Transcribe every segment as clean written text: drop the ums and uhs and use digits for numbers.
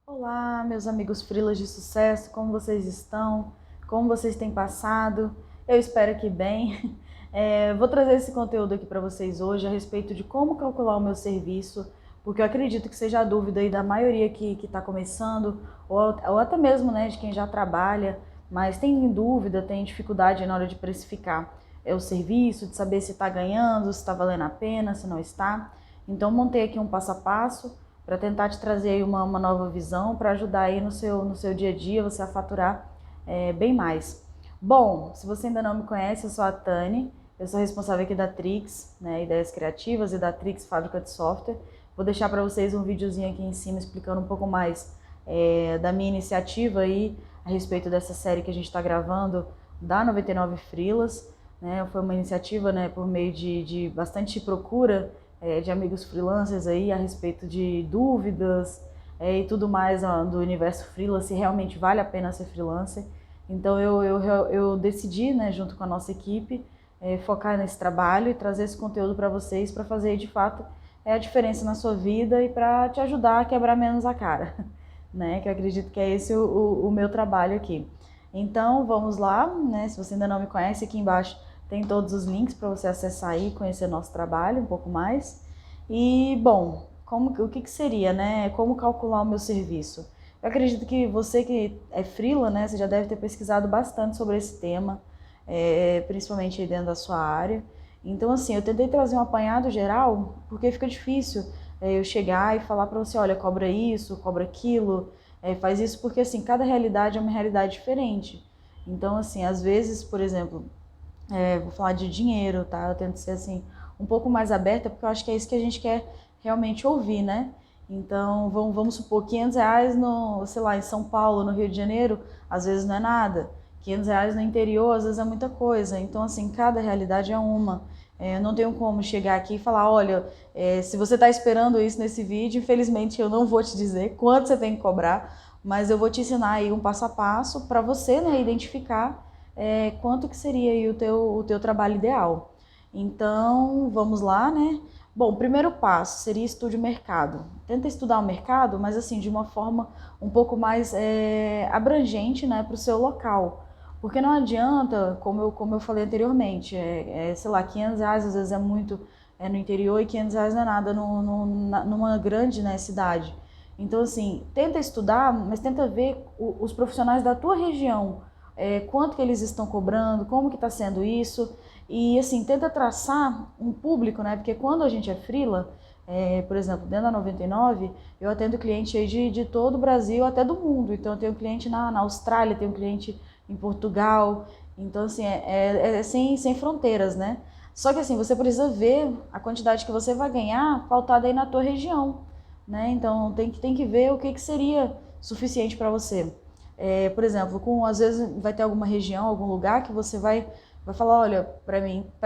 Olá, meus amigos freelas de sucesso, como vocês estão? Como vocês têm passado? Eu espero que bem. Vou trazer esse conteúdo aqui para vocês hoje a respeito de como calcular o meu serviço, porque eu acredito que seja a dúvida aí da maioria que está começando, ou até mesmo, né, de quem já trabalha, mas tem dúvida, tem dificuldade na hora de precificar o serviço, de saber se está ganhando, se está valendo a pena, se não está. Então, montei aqui um passo a passo para tentar te trazer aí uma nova visão, para ajudar aí no seu dia a dia você a faturar bem mais. Bom, se você ainda não me conhece, eu sou a Tani, eu sou responsável aqui da Trix, né, Ideias Criativas, e da Trix Fábrica de Software. Vou deixar para vocês um videozinho aqui em cima explicando um pouco mais da minha iniciativa aí a respeito dessa série que a gente está gravando da 99 Freelas. Né, foi uma iniciativa, né, por meio de bastante procura de amigos freelancers aí a respeito de dúvidas e tudo mais do universo freelancer, se realmente vale a pena ser freelancer. Então eu decidi, né, junto com a nossa equipe, focar nesse trabalho e trazer esse conteúdo para vocês, para fazer de fato a diferença na sua vida e para te ajudar a quebrar menos a cara, né? Que eu acredito que é esse o meu trabalho aqui. Então vamos lá, né? Se você ainda não me conhece, aqui embaixo tem todos os links para você acessar aí, conhecer nosso trabalho um pouco mais. E, bom, o que seria, né? Como calcular o meu serviço? Eu acredito que você que é freela, né? Você já deve ter pesquisado bastante sobre esse tema, principalmente aí dentro da sua área. Então, assim, eu tentei trazer um apanhado geral, porque fica difícil eu chegar e falar para você, olha, cobra isso, cobra aquilo, faz isso, porque, assim, cada realidade é uma realidade diferente. Então, assim, às vezes, por exemplo, vou falar de dinheiro, tá? Eu tento ser assim um pouco mais aberta, porque eu acho que é isso que a gente quer realmente ouvir, né? Então, vamos supor, R$ 500 no, sei lá, em São Paulo, no Rio de Janeiro, às vezes não é nada. R$ 500 no interior, às vezes é muita coisa. Então, assim, cada realidade é uma. Eu não tenho como chegar aqui e falar, olha, se você está esperando isso nesse vídeo, infelizmente eu não vou te dizer quanto você tem que cobrar, mas eu vou te ensinar aí um passo a passo para você, né, identificar quanto que seria aí o teu trabalho ideal. Então, vamos lá, né? Bom, o primeiro passo seria estude o mercado. Tenta estudar o mercado, mas assim, de uma forma um pouco mais abrangente, né, para o seu local. Porque não adianta, como eu falei anteriormente, sei lá, R$ 500 às vezes é muito no interior e R$ 500 não é nada numa grande, né, cidade. Então, assim, tenta estudar, mas tenta ver os profissionais da tua região, quanto que eles estão cobrando, como que está sendo isso, e assim, tenta traçar um público, né? Porque quando a gente é freela, por exemplo, dentro da 99, eu atendo cliente aí de todo o Brasil, até do mundo. Então eu tenho cliente na Austrália, tenho cliente em Portugal, então assim, é sem fronteiras, né? Só que assim, você precisa ver a quantidade que você vai ganhar pautada aí na tua região, né? Então tem que ver o que seria suficiente para você. Por exemplo, às vezes vai ter alguma região, algum lugar que você vai falar, olha, para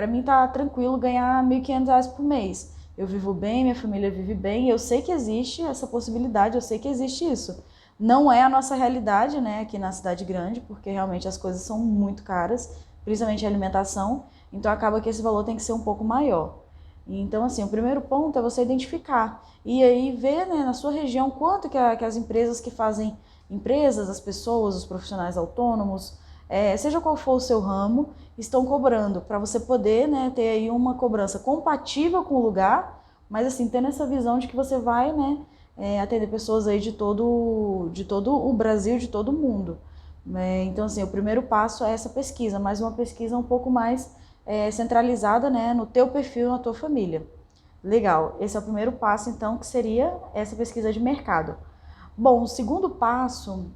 mim tá tranquilo ganhar R$ 1.500 por mês. Eu vivo bem, minha família vive bem, eu sei que existe essa possibilidade, eu sei que existe isso. Não é a nossa realidade, né, aqui na cidade grande, porque realmente as coisas são muito caras, principalmente a alimentação, então acaba que esse valor tem que ser um pouco maior. Então, assim, o primeiro ponto é você identificar e aí ver, né, na sua região quanto que as empresas que fazem empresas, as pessoas, os profissionais autônomos, seja qual for o seu ramo, estão cobrando, para você poder, né, ter aí uma cobrança compatível com o lugar, mas assim, tendo essa visão de que você vai, né, atender pessoas aí de todo o Brasil, de todo o mundo. Então, assim, o primeiro passo é essa pesquisa, mas uma pesquisa um pouco mais centralizada, né, no teu perfil, na tua família. Legal, esse é o primeiro passo, então, que seria essa pesquisa de mercado. Bom, o segundo passo,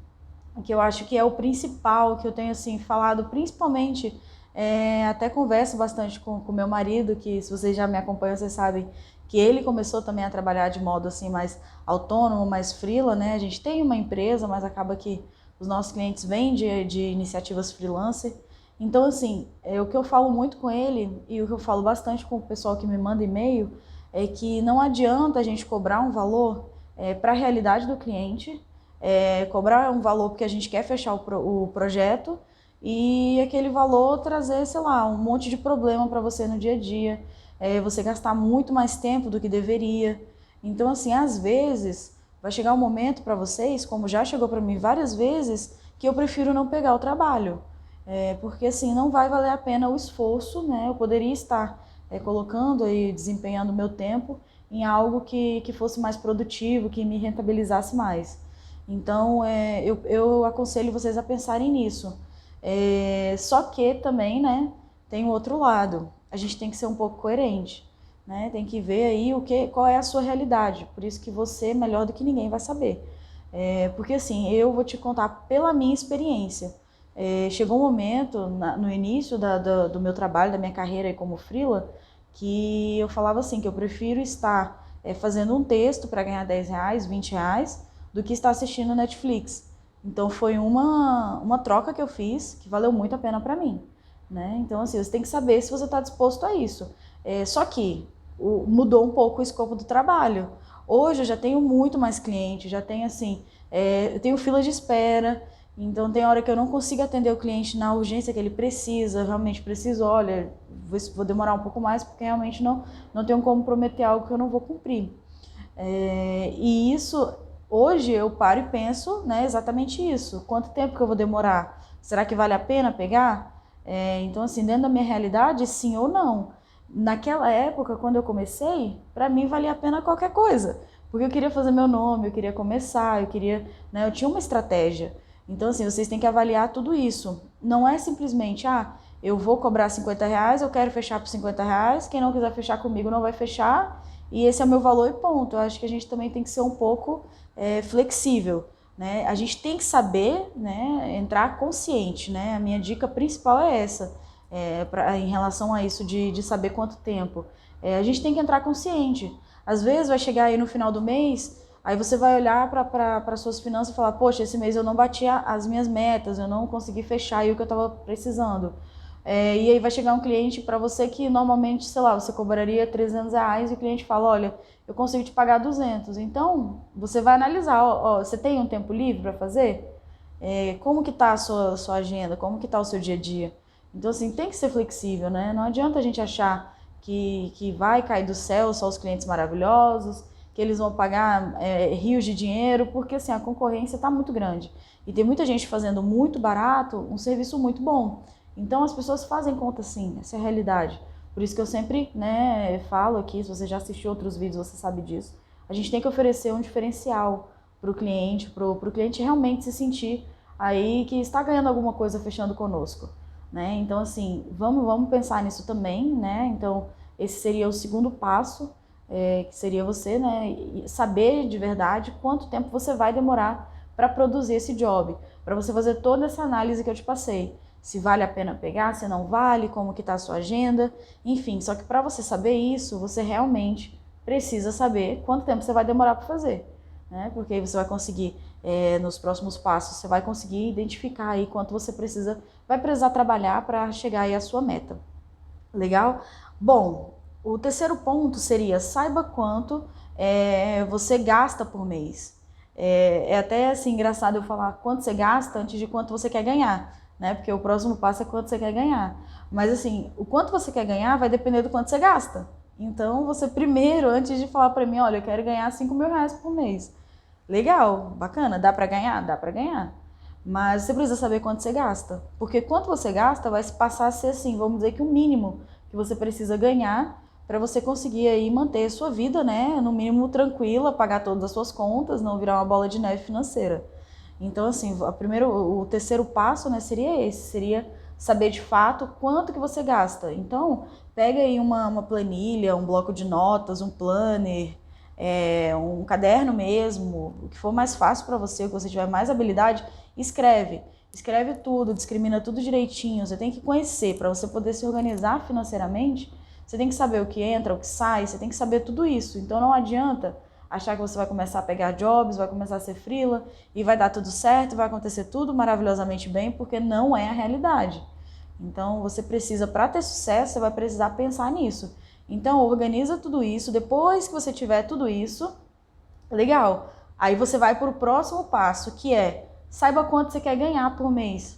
que eu acho que é o principal, que eu tenho assim falado principalmente, até converso bastante com meu marido, que se vocês já me acompanham, vocês sabem que ele começou também a trabalhar de modo assim mais autônomo, mais freela, né? A gente tem uma empresa, mas acaba que os nossos clientes vêm de iniciativas freelancer. Então, assim, o que eu falo muito com ele e o que eu falo bastante com o pessoal que me manda e-mail é que não adianta a gente cobrar um valor para a realidade do cliente, cobrar um valor porque a gente quer fechar o projeto e aquele valor trazer, sei lá, um monte de problema para você no dia a dia, você gastar muito mais tempo do que deveria. Então, assim, às vezes Vai chegar um momento para vocês, como já chegou para mim várias vezes, que eu prefiro não pegar o trabalho. Porque assim, não vai valer a pena o esforço, né? Eu poderia estar colocando e desempenhando o meu tempo em algo que fosse mais produtivo, que me rentabilizasse mais. Então, eu aconselho vocês a pensarem nisso. Só que também, né, tem o outro lado. A gente tem que ser um pouco coerente, né? Tem que ver aí qual é a sua realidade. Por isso que você, melhor do que ninguém, vai saber. Porque assim, eu vou te contar pela minha experiência. Chegou um momento, no início do meu trabalho, da minha carreira aí como freela, que eu falava assim, que eu prefiro estar fazendo um texto para ganhar R$ 10, R$ 20, do que estar assistindo Netflix. Então foi uma troca que eu fiz que valeu muito a pena para mim, né? Então assim, você tem que saber se você está disposto a isso. Só que mudou um pouco o escopo do trabalho. Hoje eu já tenho muito mais cliente, já tenho assim, eu tenho fila de espera, então tem hora que eu não consigo atender o cliente na urgência que ele precisa, realmente preciso, olha, vou demorar um pouco mais porque realmente não tenho como prometer algo que eu não vou cumprir. E isso, hoje eu paro e penso, né, exatamente isso. Quanto tempo que eu vou demorar? Será que vale a pena pegar? Então, assim, dentro da minha realidade, sim ou não. Naquela época, quando eu comecei, para mim valia a pena qualquer coisa. Porque eu queria fazer meu nome, eu queria começar, né, eu tinha uma estratégia. Então, assim, vocês têm que avaliar tudo isso. Não é simplesmente, eu vou cobrar R$ 50, eu quero fechar por R$ 50, quem não quiser fechar comigo não vai fechar, e esse é o meu valor e ponto. Eu acho que a gente também tem que ser um pouco flexível, né? A gente tem que saber, né, entrar consciente, né? A minha dica principal é essa, em relação a isso de saber quanto tempo. A gente tem que entrar consciente. Às vezes vai chegar aí no final do mês, aí você vai olhar para suas finanças e falar, poxa, esse mês eu não bati as minhas metas, eu não consegui fechar aí o que eu estava precisando. E aí vai chegar um cliente para você que normalmente, sei lá, você cobraria R$ 300 e o cliente fala, olha, eu consigo te pagar 200. Então, você vai analisar, você tem um tempo livre para fazer? Como que tá a sua agenda? Como que tá o seu dia a dia? Então, assim, tem que ser flexível, né? Não adianta a gente achar que vai cair do céu só os clientes maravilhosos, que eles vão pagar rios de dinheiro, porque assim, a concorrência está muito grande. E tem muita gente fazendo muito barato um serviço muito bom. Então as pessoas fazem conta sim, essa é a realidade. Por isso que eu sempre, né, falo aqui, se você já assistiu outros vídeos, você sabe disso. A gente tem que oferecer um diferencial para o cliente, para o cliente realmente se sentir aí que está ganhando alguma coisa fechando conosco, né? Então assim, vamos pensar nisso também, né? Então esse seria o segundo passo, que seria você, né, saber de verdade quanto tempo você vai demorar para produzir esse job, para você fazer toda essa análise que eu te passei. Se vale a pena pegar, se não vale, como que está a sua agenda, enfim. Só que para você saber isso, você realmente precisa saber quanto tempo você vai demorar para fazer, né? Porque aí você vai conseguir, nos próximos passos, você vai conseguir identificar aí quanto você vai precisar trabalhar para chegar aí à sua meta. Legal? Bom, o terceiro ponto seria, saiba quanto você gasta por mês. É até assim engraçado eu falar quanto você gasta antes de quanto você quer ganhar, né? Porque o próximo passo é quanto você quer ganhar. Mas assim, o quanto você quer ganhar vai depender do quanto você gasta. Então você primeiro, antes de falar para mim, olha, eu quero ganhar R$ 5.000 por mês. Legal, bacana, dá para ganhar? Dá para ganhar. Mas você precisa saber quanto você gasta. Porque quanto você gasta vai passar a ser assim, vamos dizer que o mínimo que você precisa ganhar para você conseguir aí manter a sua vida, né, no mínimo tranquila, pagar todas as suas contas, não virar uma bola de neve financeira. Então, assim, o terceiro passo, né, seria esse, seria saber de fato quanto que você gasta. Então, pega aí uma planilha, um bloco de notas, um planner, um caderno mesmo, o que for mais fácil para você, o que você tiver mais habilidade, escreve. Escreve tudo, discrimina tudo direitinho. Você tem que conhecer, para você poder se organizar financeiramente, você tem que saber o que entra, o que sai, você tem que saber tudo isso. Então não adianta achar que você vai começar a pegar jobs, vai começar a ser freela e vai dar tudo certo, vai acontecer tudo maravilhosamente bem, porque não é a realidade. Então você precisa, para ter sucesso, você vai precisar pensar nisso. Então organiza tudo isso, depois que você tiver tudo isso, legal. Aí você vai para o próximo passo, que é, saiba quanto você quer ganhar por mês.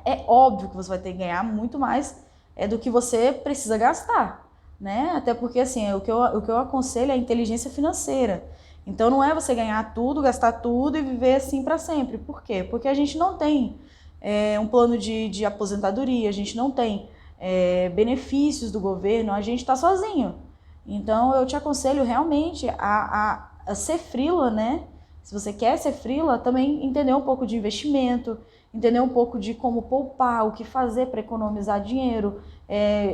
É óbvio que você vai ter que ganhar muito mais do que você precisa gastar, né? Até porque, assim, o que eu aconselho é a inteligência financeira. Então não é você ganhar tudo, gastar tudo e viver assim para sempre. Por quê? Porque a gente não tem um plano de aposentadoria, a gente não tem benefícios do governo, a gente está sozinho. Então eu te aconselho realmente a ser freela, né? Se você quer ser freela, também entender um pouco de investimento, entender um pouco de como poupar, o que fazer para economizar dinheiro,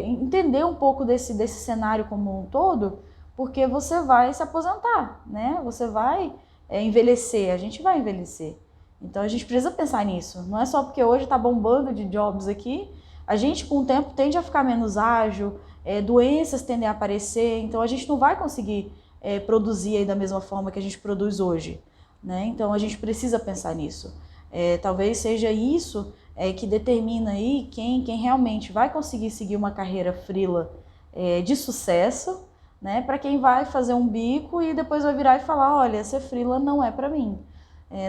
entender um pouco desse cenário como um todo, porque você vai se aposentar, né? Você vai envelhecer, a gente vai envelhecer. Então a gente precisa pensar nisso. Não é só porque hoje está bombando de jobs aqui, a gente com o tempo tende a ficar menos ágil, doenças tendem a aparecer, então a gente não vai conseguir produzir aí da mesma forma que a gente produz hoje, né? Então a gente precisa pensar nisso. Talvez seja isso que determina aí quem realmente vai conseguir seguir uma carreira freela de sucesso, né? Para quem vai fazer um bico e depois vai virar e falar, olha, ser freela não é para mim.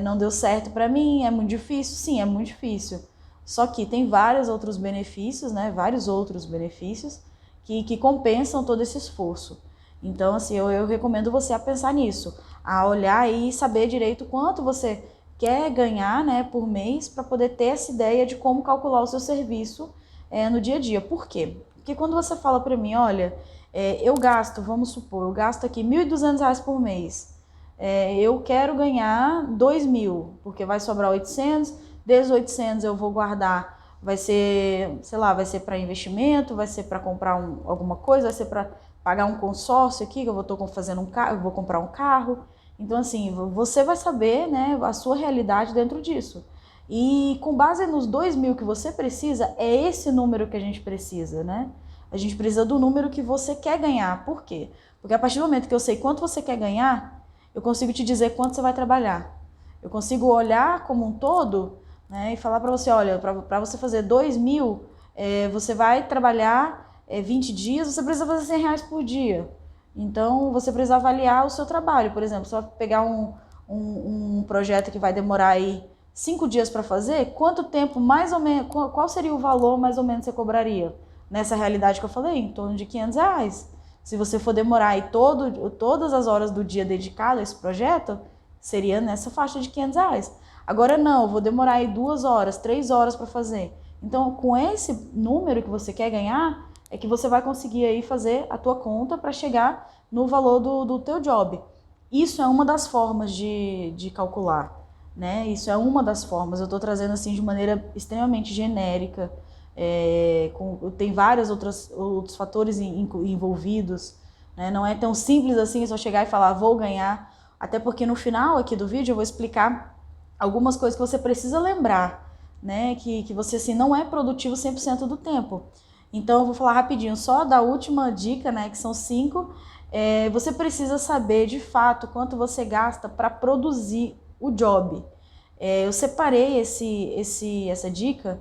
Não deu certo para mim, é muito difícil. Sim, é muito difícil. Só que tem vários outros benefícios, né? Vários outros benefícios que compensam todo esse esforço. Então, assim, eu recomendo você a pensar nisso, a olhar e saber direito quanto você quer ganhar, né, por mês, para poder ter essa ideia de como calcular o seu serviço no dia a dia. Por quê? Porque quando você fala para mim, olha, eu gasto, vamos supor, eu gasto aqui R$1.200 por mês, eu quero ganhar 2.000, porque vai sobrar 800, desses 800 eu vou guardar, vai ser, sei lá, vai ser para investimento, vai ser para comprar alguma coisa, vai ser para pagar um consórcio aqui, que eu estou fazendo um carro, eu vou comprar um carro. Então, assim, você vai saber, né, a sua realidade dentro disso. E com base nos 2.000 que você precisa, é esse número que a gente precisa, né? A gente precisa do número que você quer ganhar. Por quê? Porque a partir do momento que eu sei quanto você quer ganhar, eu consigo te dizer quanto você vai trabalhar. Eu consigo olhar como um todo, né, e falar para você, olha, para você fazer 2.000, você vai trabalhar 20 dias, você precisa fazer R$100 por dia. Então, você precisa avaliar o seu trabalho. Por exemplo, você vai pegar um projeto que vai demorar aí 5 dias para fazer, quanto tempo mais ou menos, qual seria o valor mais ou menos que você cobraria? Nessa realidade que eu falei, em torno de R$500. Se você for demorar aí todas as horas do dia dedicado a esse projeto, seria nessa faixa de R$500. Agora não, eu vou demorar aí 2 horas, 3 horas para fazer. Então, com esse número que você quer ganhar, é que você vai conseguir aí fazer a tua conta para chegar no valor do teu job. Isso é uma das formas de calcular, né? Isso é uma das formas. Eu estou trazendo assim de maneira extremamente genérica, tem vários outros fatores envolvidos, né? Não é tão simples assim só chegar e falar vou ganhar, até porque no final aqui do vídeo eu vou explicar algumas coisas que você precisa lembrar, né? Que você assim não é produtivo 100% do tempo. Então eu vou falar rapidinho só da última dica, né, que são 5. Você precisa saber de fato quanto você gasta para produzir o job. Eu separei essa dica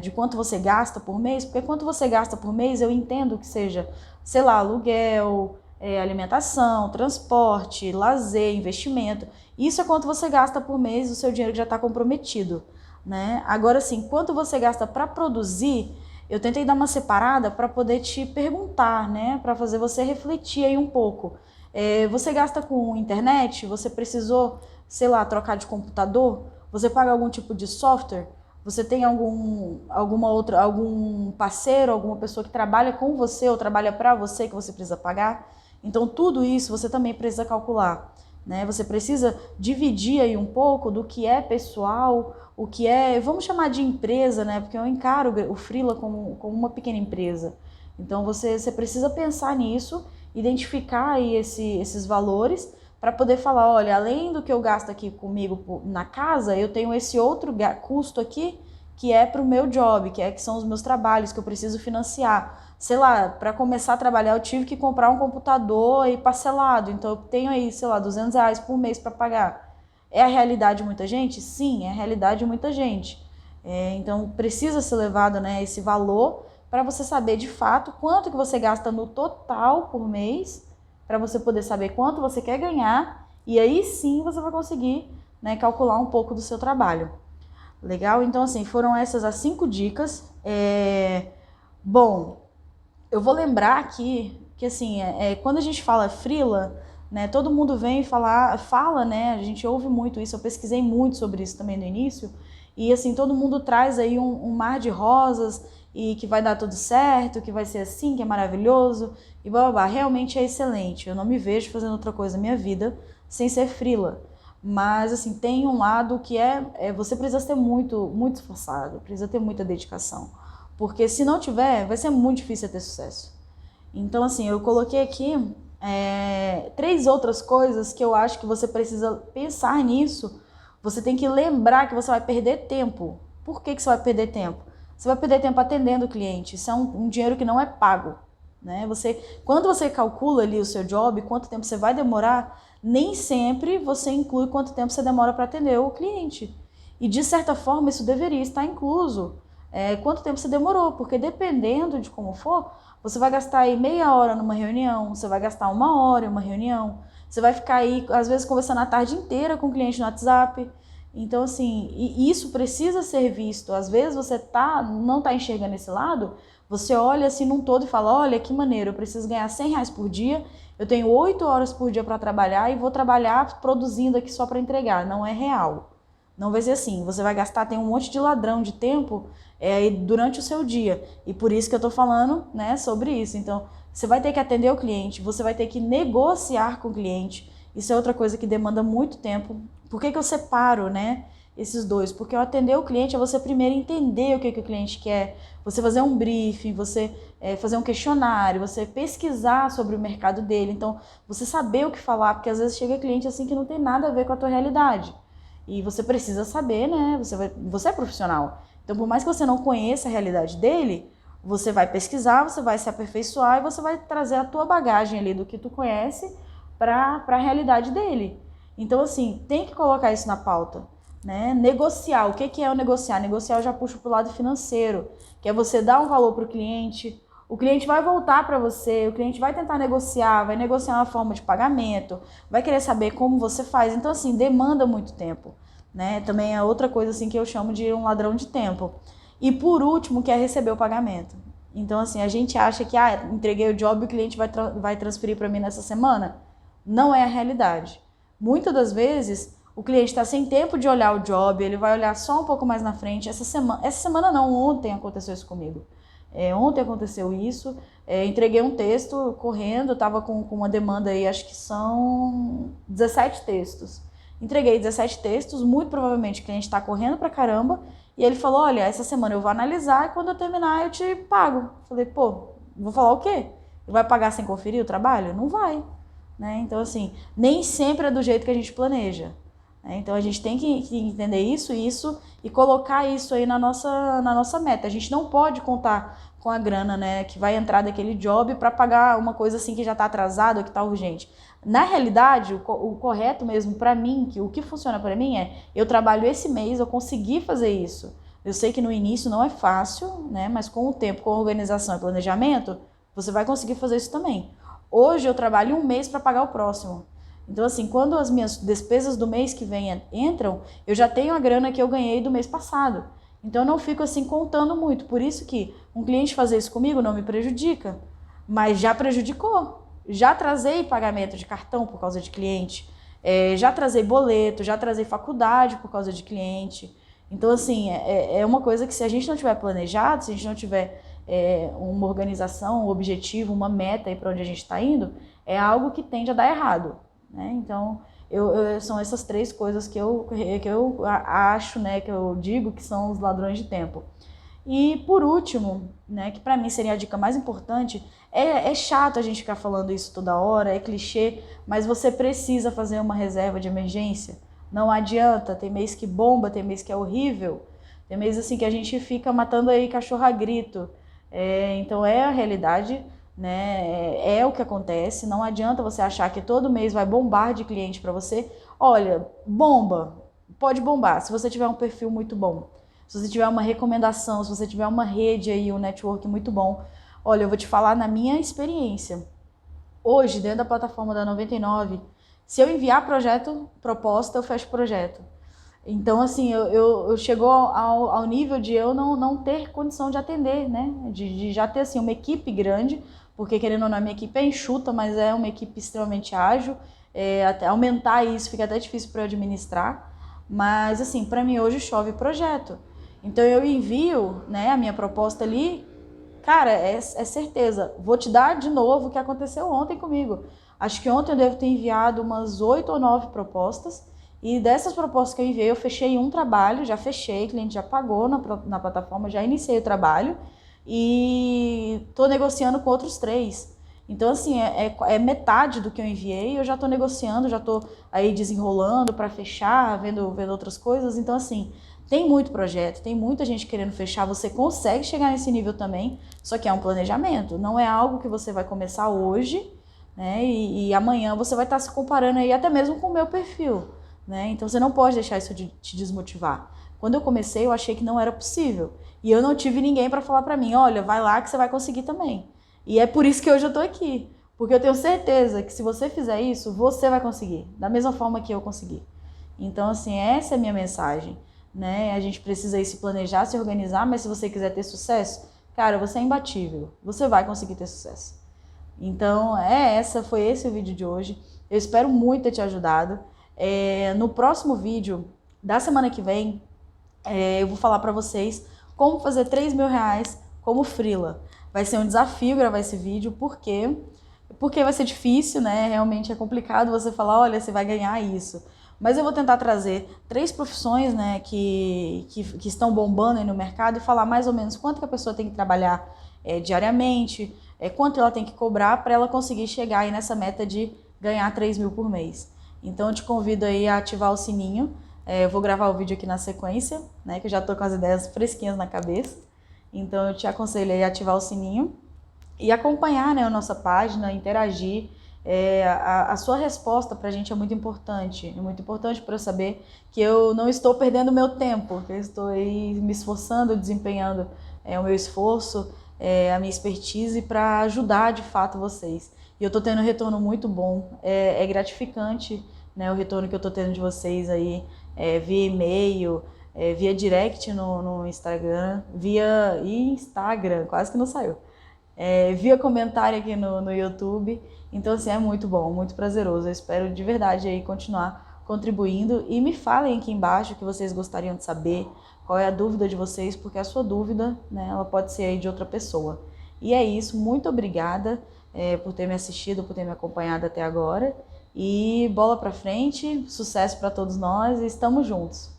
de quanto você gasta por mês, porque quanto você gasta por mês eu entendo que seja, sei lá, aluguel, alimentação, transporte, lazer, investimento. Isso é quanto você gasta por mês, o seu dinheiro que já está comprometido, né? Agora sim, quanto você gasta para produzir, eu tentei dar uma separada para poder te perguntar, né? Para fazer você refletir aí um pouco. Você gasta com internet? Você precisou, sei lá, trocar de computador? Você paga algum tipo de software? Você tem algum parceiro, alguma pessoa que trabalha com você ou trabalha para você que você precisa pagar? Então tudo isso você também precisa calcular, né? Você precisa dividir aí um pouco do que é pessoal, o que é, vamos chamar de empresa, né? Porque eu encaro o freela como uma pequena empresa. Então você precisa pensar nisso, identificar aí esses valores para poder falar, olha, além do que eu gasto aqui comigo na casa, eu tenho esse outro custo aqui que é para o meu job, que são os meus trabalhos que eu preciso financiar. Sei lá, para começar a trabalhar eu tive que comprar um computador aí parcelado, então eu tenho aí, sei lá, R$200 por mês para pagar. É a realidade de muita gente? Sim, é a realidade de muita gente. Então precisa ser levado, né, esse valor para você saber de fato quanto que você gasta no total por mês, para você poder saber quanto você quer ganhar, e aí sim você vai conseguir, né, calcular um pouco do seu trabalho. Legal? Então, assim, foram essas as 5 dicas. Bom, eu vou lembrar aqui que, assim, quando a gente fala freela, né? Todo mundo vem fala, né? A gente ouve muito isso, eu pesquisei muito sobre isso também no início, e assim, todo mundo traz aí um mar de rosas, e que vai dar tudo certo, que vai ser assim, que é maravilhoso, e blá blá blá. Realmente é excelente, eu não me vejo fazendo outra coisa na minha vida sem ser freela. Mas assim, tem um lado que você precisa ser muito esforçado, precisa ter muita dedicação. Porque se não tiver, vai ser muito difícil ter sucesso. Então assim, eu coloquei aqui 3 outras coisas que eu acho que você precisa pensar nisso. Você tem que lembrar que você vai perder tempo. Por que você vai perder tempo? Você vai perder tempo atendendo o cliente. Isso é um dinheiro que não é pago, né? Quando você calcula ali o seu job, quanto tempo você vai demorar, nem sempre você inclui quanto tempo você demora para atender o cliente. E de certa forma isso deveria estar incluso. Quanto tempo você demorou, porque dependendo de como for, você vai gastar aí meia hora numa reunião, você vai gastar 1 hora em uma reunião, você vai ficar aí, às vezes, conversando a tarde inteira com o cliente no WhatsApp. Então, assim, isso precisa ser visto. Às vezes você não tá enxergando esse lado, você olha assim num todo e fala, olha que maneiro, eu preciso ganhar R$100 por dia, eu tenho 8 horas por dia para trabalhar e vou trabalhar produzindo aqui só para entregar. Não é real. Não vai ser assim. Você vai gastar, tem um monte de ladrão de tempo durante o seu dia. E por isso que eu tô falando, né, sobre isso. Então, você vai ter que atender o cliente, você vai ter que negociar com o cliente. Isso é outra coisa que demanda muito tempo. Por que eu separo, né, esses dois? Porque eu atender o cliente é você primeiro entender o que o cliente quer, você fazer um briefing, você fazer um questionário, você pesquisar sobre o mercado dele. Então, você saber o que falar, porque às vezes chega cliente assim que não tem nada a ver com a tua realidade. E você precisa saber, né? Você é profissional. Então, por mais que você não conheça a realidade dele, você vai pesquisar, você vai se aperfeiçoar e você vai trazer a tua bagagem ali do que tu conhece para a realidade dele. Então, assim, tem que colocar isso na pauta, né? Negociar. O que é o negociar? Negociar eu já puxo para o lado financeiro, que é você dar um valor para o cliente cliente vai voltar para você, o cliente vai tentar negociar, vai negociar uma forma de pagamento, vai querer saber como você faz. Então, assim, demanda muito tempo, né? Também é outra coisa assim que eu chamo de um ladrão de tempo. E por último, que é receber o pagamento. Então, assim, a gente acha que entreguei o job e o cliente vai transferir para mim nessa semana. Não é a realidade. Muitas das vezes, o cliente está sem tempo de olhar o job, ele vai olhar só um pouco mais na frente. Essa semana não, ontem aconteceu isso comigo. Ontem aconteceu isso, entreguei um texto correndo, estava com uma demanda aí, acho que são 17 textos. Entreguei 17 textos, muito provavelmente o cliente está correndo pra caramba, e ele falou, olha, essa semana eu vou analisar e quando eu terminar eu te pago. Falei, pô, vou falar o quê? Ele vai pagar sem conferir o trabalho? Não vai, né? Então, assim, nem sempre é do jeito que a gente planeja. Então a gente tem que entender isso e colocar isso aí na nossa meta. A gente não pode contar com a grana, né, que vai entrar daquele job para pagar uma coisa assim que já está atrasada ou que está urgente. Na realidade, o correto mesmo para mim, o que funciona para mim eu trabalho esse mês, eu consegui fazer isso. Eu sei que no início não é fácil, né, mas com o tempo, com a organização e planejamento, você vai conseguir fazer isso também. Hoje eu trabalho um mês para pagar o próximo. Então, assim, quando as minhas despesas do mês que vem entram, eu já tenho a grana que eu ganhei do mês passado. Então, eu não fico assim contando muito. Por isso que um cliente fazer isso comigo não me prejudica, mas já prejudicou. Já trazei pagamento de cartão por causa de cliente, já trazei boleto, já trazei faculdade por causa de cliente. Então, assim, é uma coisa que se a gente não tiver planejado, se a gente não tiver uma organização, um objetivo, uma meta aí para onde a gente está indo, é algo que tende a dar errado. Né? Então, são essas 3 coisas que eu acho, né, que eu digo que são os ladrões de tempo. E por último, né, que para mim seria a dica mais importante, é chato a gente ficar falando isso toda hora, é clichê, mas você precisa fazer uma reserva de emergência. Não adianta, tem mês que bomba, tem mês que é horrível, tem mês assim que a gente fica matando aí cachorro a grito. Então é a realidade, né? É o que acontece. Não adianta você achar que todo mês vai bombar de cliente para você. Olha, bomba, pode bombar se você tiver um perfil muito bom, se você tiver uma recomendação, se você tiver uma rede aí, um network muito bom. Olha, eu vou te falar na minha experiência. Hoje, dentro da plataforma da 99, se eu enviar proposta, eu fecho projeto. Então, assim, eu chegou ao nível de eu não ter condição de atender, né? De já ter, assim, uma equipe grande, porque, querendo ou não, a minha equipe é enxuta, mas é uma equipe extremamente ágil. até aumentar isso fica até difícil para eu administrar, mas assim, para mim hoje chove projeto. Então eu envio, né, a minha proposta ali, cara, é certeza. Vou te dar de novo o que aconteceu ontem comigo. Acho que ontem eu devo ter enviado umas 8 ou 9 propostas, e dessas propostas que eu enviei, eu fechei um trabalho, já fechei, o cliente já pagou na plataforma, já iniciei o trabalho, e tô negociando com outros 3. Então, assim, é metade do que eu enviei, eu já tô negociando, já tô aí desenrolando para fechar, vendo outras coisas. Então, assim, tem muito projeto, tem muita gente querendo fechar, você consegue chegar nesse nível também, só que é um planejamento, não é algo que você vai começar hoje, né, e amanhã você vai estar se comparando aí até mesmo com o meu perfil, né, então você não pode deixar isso de te desmotivar. Quando eu comecei, eu achei que não era possível, e eu não tive ninguém para falar para mim, olha, vai lá que você vai conseguir também. E é por isso que hoje eu tô aqui, porque eu tenho certeza que se você fizer isso, você vai conseguir, da mesma forma que eu consegui. Então, assim, essa é a minha mensagem, né? A gente precisa aí se planejar, se organizar, mas se você quiser ter sucesso, cara, você é imbatível, você vai conseguir ter sucesso. Então, foi esse o vídeo de hoje. Eu espero muito ter te ajudado. No próximo vídeo da semana que vem, eu vou falar para vocês como fazer 3 mil reais como freela. Vai ser um desafio gravar esse vídeo, por quê? Porque vai ser difícil, né? Realmente é complicado você falar, olha, você vai ganhar isso. Mas eu vou tentar trazer 3 profissões, né, que estão bombando aí no mercado e falar mais ou menos quanto que a pessoa tem que trabalhar diariamente, quanto ela tem que cobrar para ela conseguir chegar aí nessa meta de ganhar 3 mil por mês. Então eu te convido aí a ativar o sininho. Eu vou gravar o vídeo aqui na sequência, né, que eu já tô com as ideias fresquinhas na cabeça. Então eu te aconselho aí a ativar o sininho e acompanhar, né, a nossa página, interagir. A sua resposta pra gente é muito importante para eu saber que eu não estou perdendo meu tempo, que eu estou aí me esforçando, desempenhando o meu esforço, a minha expertise para ajudar de fato vocês. E eu estou tendo um retorno muito bom, é gratificante, né, o retorno que eu estou tendo de vocês aí, via e-mail, via direct no Instagram, via Instagram, quase que não saiu. Via comentário aqui no YouTube. Então, assim, é muito bom, muito prazeroso. Eu espero de verdade aí continuar contribuindo. E me falem aqui embaixo o que vocês gostariam de saber, qual é a dúvida de vocês, porque a sua dúvida, né, ela pode ser aí de outra pessoa. E é isso, muito obrigada por ter me assistido, por ter me acompanhado até agora. E bola pra frente, sucesso para todos nós e estamos juntos.